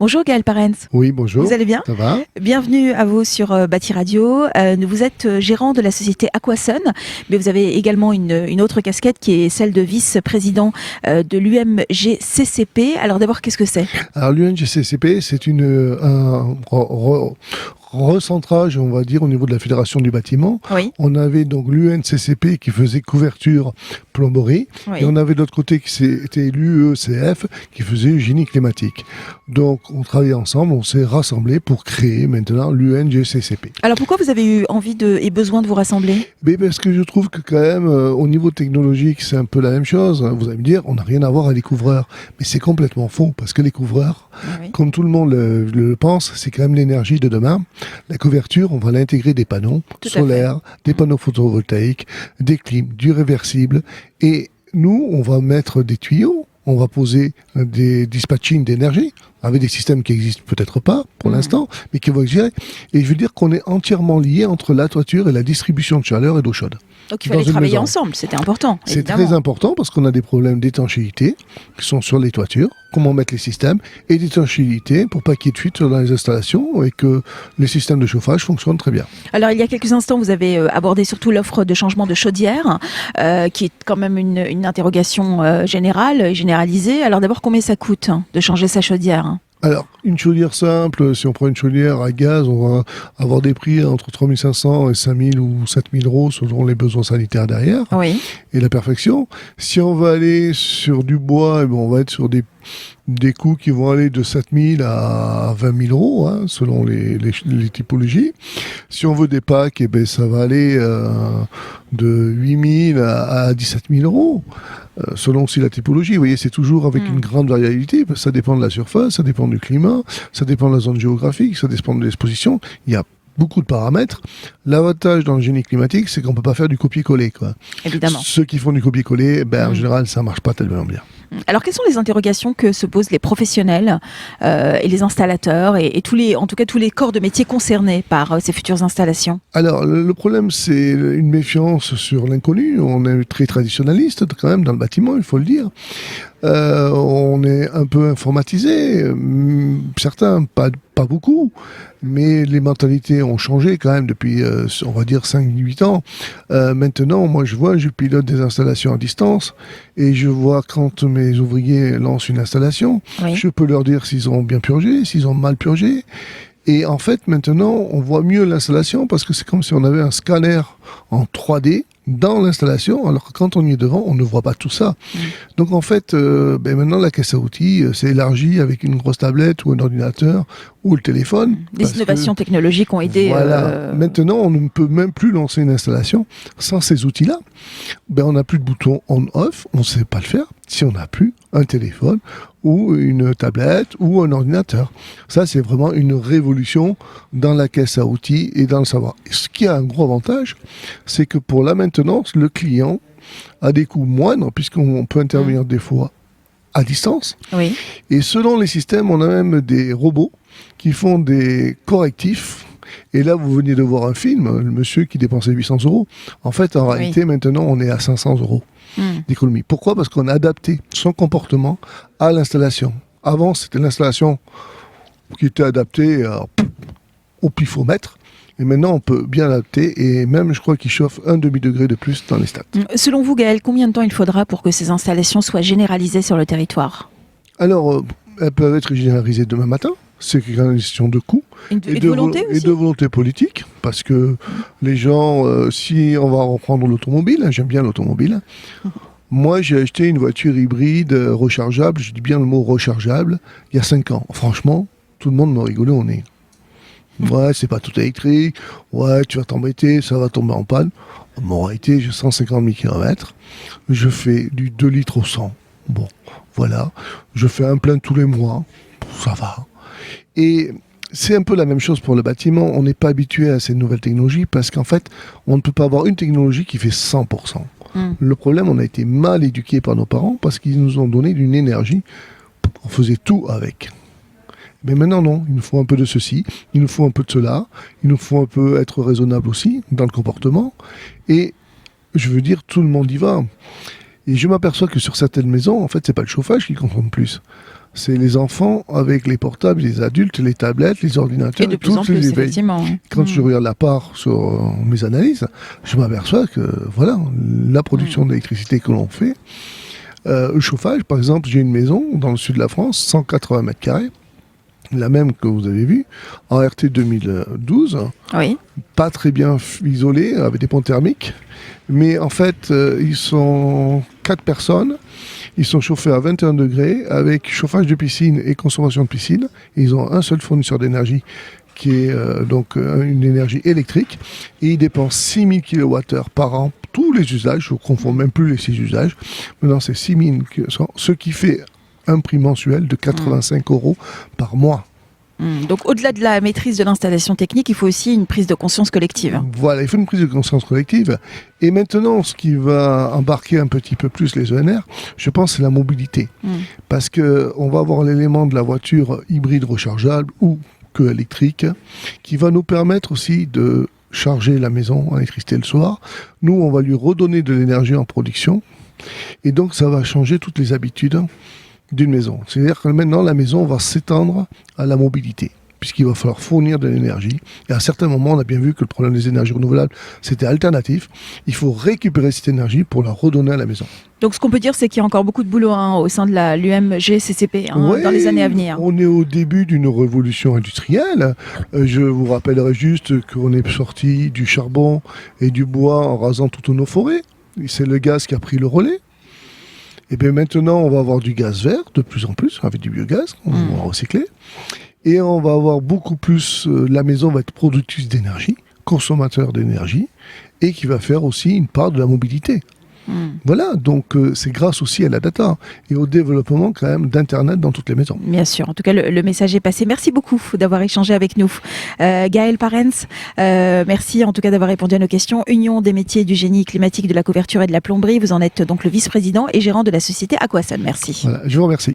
Bonjour Gaël Parens. Oui, bonjour. Vous allez bien? Ça va? Bienvenue à vous sur Bâti Radio. Vous êtes gérant de la société Aquasun, mais vous avez également une autre casquette qui est celle de vice-président de l'UMGCCP. Alors d'abord, qu'est-ce que c'est? Alors l'UMGCCP, c'est un recentrage, on va dire, au niveau de la Fédération du bâtiment. Oui. On avait donc l'UNCCP qui faisait couverture plomberie, Oui. et on avait de l'autre côté qui c'était l'UECF qui faisait génie climatique. Donc on travaillait ensemble, on s'est rassemblés pour créer maintenant l'UNGCCP. Alors pourquoi vous avez eu envie et besoin de vous rassembler? Mais parce que je trouve que quand même, au niveau technologique, c'est un peu la même chose. Vous allez me dire, on n'a rien à voir avec les couvreurs. Mais c'est complètement faux, parce que les couvreurs, Oui. comme tout le monde le pense, c'est quand même l'énergie de demain. La couverture, on va l'intégrer des panneaux Tout à solaires, des panneaux photovoltaïques, des clims, du réversible. Et nous, on va mettre des tuyaux, on va poser des dispatching d'énergie, avec des systèmes qui existent peut-être pas pour l'instant, mais qui vont exister. Et je veux dire qu'on est entièrement lié entre la toiture et la distribution de chaleur et d'eau chaude. Donc il Dans fallait une travailler maison. ensemble, c'était important. C'est évidemment. très important parce qu'on a des problèmes d'étanchéité qui sont sur les toitures, comment mettre les systèmes, et d'étanchéité pour pas qu'il y ait de fuite dans les installations et que les systèmes de chauffage fonctionnent très bien. Alors il y a quelques instants, vous avez abordé surtout l'offre de changement de chaudière, qui est quand même une interrogation générale, généralisée. Alors d'abord, combien ça coûte de changer sa chaudière? Alors, une chaudière simple, si on prend une chaudière à gaz, on va avoir des prix entre 3 500 et 5 000 ou 7 000 euros selon les besoins sanitaires derrière Oui. et la perfection. Si on va aller sur du bois, eh ben, on va être sur des coûts qui vont aller de 7 000 à 20 000 euros, hein, selon les typologies. Si on veut des packs, eh ben, ça va aller de 8 000 à 17 000 euros. Selon aussi la typologie, vous voyez, c'est toujours avec une grande variabilité, parce que ça dépend de la surface, ça dépend du climat, ça dépend de la zone géographique, ça dépend de l'exposition. Il y a beaucoup de paramètres. L'avantage dans le génie climatique, c'est qu'on peut pas faire du copier-coller, quoi. Évidemment. Ceux qui font du copier-coller, ben, en général, ça marche pas tellement bien. Alors, quelles sont les interrogations que se posent les professionnels et les installateurs et tous les corps de métier concernés par ces futures installations? Alors, le problème, c'est une méfiance sur l'inconnu. On est très traditionnaliste, quand même, dans le bâtiment, il faut le dire. On est un peu informatisé. Certains, pas beaucoup. Mais les mentalités ont changé quand même depuis, on va dire, 5-8 ans. Maintenant, moi, je pilote des installations à distance et je vois quand mes ouvriers lancent une installation, Oui. je peux leur dire s'ils ont bien purgé, s'ils ont mal purgé. Et en fait, maintenant, on voit mieux l'installation parce que c'est comme si on avait un scanner en 3D dans l'installation, alors que quand on y est devant, on ne voit pas tout ça. Donc en fait, maintenant, la caisse à outils s'est élargie avec une grosse tablette ou un ordinateur ou le téléphone. Des innovations technologiques ont aidé. Voilà. Maintenant, on ne peut même plus lancer une installation sans ces outils-là. On n'a plus de bouton on-off, on ne sait pas le faire si on n'a plus un téléphone ou une tablette ou un ordinateur. Ça, c'est vraiment une révolution dans la caisse à outils et dans le savoir. Et ce qui a un gros avantage, c'est que pour la maintenance, le client a des coûts moindres puisqu'on peut intervenir des fois à distance. Oui. Et selon les systèmes, on a même des robots qui font des correctifs. Et là, vous veniez de voir un film, le monsieur qui dépensait 800 euros. En fait, en réalité, maintenant, on est à 500 euros d'économie. Pourquoi ? Parce qu'on a adapté son comportement à l'installation. Avant, c'était l'installation qui était adaptée au pifomètre. Et maintenant, on peut bien l'adapter. Et même, je crois qu'il chauffe 1 demi-degré de plus dans les stats. Selon vous, Gaël, combien de temps il faudra pour que ces installations soient généralisées sur le territoire? Alors, elles peuvent être généralisées demain matin. C'est une question de coût Et de volonté aussi. et de volonté politique, parce que les gens, si on va reprendre l'automobile, j'aime bien l'automobile. Moi, j'ai acheté une voiture hybride rechargeable, je dis bien le mot rechargeable, il y a 5 ans. Franchement, tout le monde m'a rigolé au nez. Ouais, c'est pas tout électrique, ouais, tu vas t'embêter, ça va tomber en panne. En réalité, j'ai 150 000 km, je fais du 2 litres au 100. Bon, voilà, je fais un plein tous les mois, ça va. Et c'est un peu la même chose pour le bâtiment. On n'est pas habitué à ces nouvelles technologies parce qu'en fait, on ne peut pas avoir une technologie qui fait 100%. Le problème, on a été mal éduqués par nos parents parce qu'ils nous ont donné d'une énergie. On faisait tout avec. Mais maintenant, non. Il nous faut un peu de ceci, il nous faut un peu de cela, il nous faut un peu être raisonnable aussi dans le comportement. Et je veux dire, tout le monde y va. Et je m'aperçois que sur certaines maisons, en fait, c'est pas le chauffage qui consomme plus. c'est les enfants avec les portables, les adultes, les tablettes, les ordinateurs. Et de plus en plus, effectivement. Quand je regarde la part sur mes analyses, je m'aperçois que voilà, la production d'électricité que l'on fait, le chauffage, par exemple, j'ai une maison dans le sud de la France, 180 mètres carrés, la même que vous avez vue, en RT 2012, Oui. pas très bien isolée, avec des ponts thermiques, mais en fait, ils sont 4 personnes, ils sont chauffés à 21 degrés, avec chauffage de piscine et consommation de piscine, et ils ont un seul fournisseur d'énergie, qui est donc une énergie électrique, et ils dépensent 6000 kWh par an, tous les usages, je ne confonds même plus les 6 usages, maintenant c'est 6000, ce qui fait un prix mensuel de 85 € par mois. Donc au-delà de la maîtrise de l'installation technique, il faut aussi une prise de conscience collective. Voilà, il faut une prise de conscience collective. Et maintenant, ce qui va embarquer un petit peu plus les ENR, je pense, c'est la mobilité. Parce qu'on va avoir l'élément de la voiture hybride rechargeable ou que électrique, qui va nous permettre aussi de charger la maison en électricité le soir. Nous, on va lui redonner de l'énergie en production. Et donc, ça va changer toutes les habitudes d'une maison. C'est-à-dire que maintenant, la maison va s'étendre à la mobilité, puisqu'il va falloir fournir de l'énergie. Et à certains moments, on a bien vu que le problème des énergies renouvelables, c'était alternatif. Il faut récupérer cette énergie pour la redonner à la maison. Donc ce qu'on peut dire, c'est qu'il y a encore beaucoup de boulot au sein de l'UMGCCP dans les années à venir. On est au début d'une révolution industrielle. Je vous rappellerai juste qu'on est sorti du charbon et du bois en rasant toutes nos forêts. C'est le gaz qui a pris le relais. Et bien maintenant, on va avoir du gaz vert de plus en plus, avec du biogaz, on va recycler. Et on va avoir beaucoup plus, la maison va être productrice d'énergie, consommateur d'énergie, et qui va faire aussi une part de la mobilité. Voilà, donc c'est grâce aussi à la data et au développement quand même d'Internet dans toutes les maisons. Bien sûr, en tout cas le message est passé. Merci beaucoup d'avoir échangé avec nous. Gaël Parens, merci en tout cas d'avoir répondu à nos questions. Union des métiers du génie climatique, de la couverture et de la plomberie, vous en êtes donc le vice-président et gérant de la société Aquason. Merci. Voilà, je vous remercie.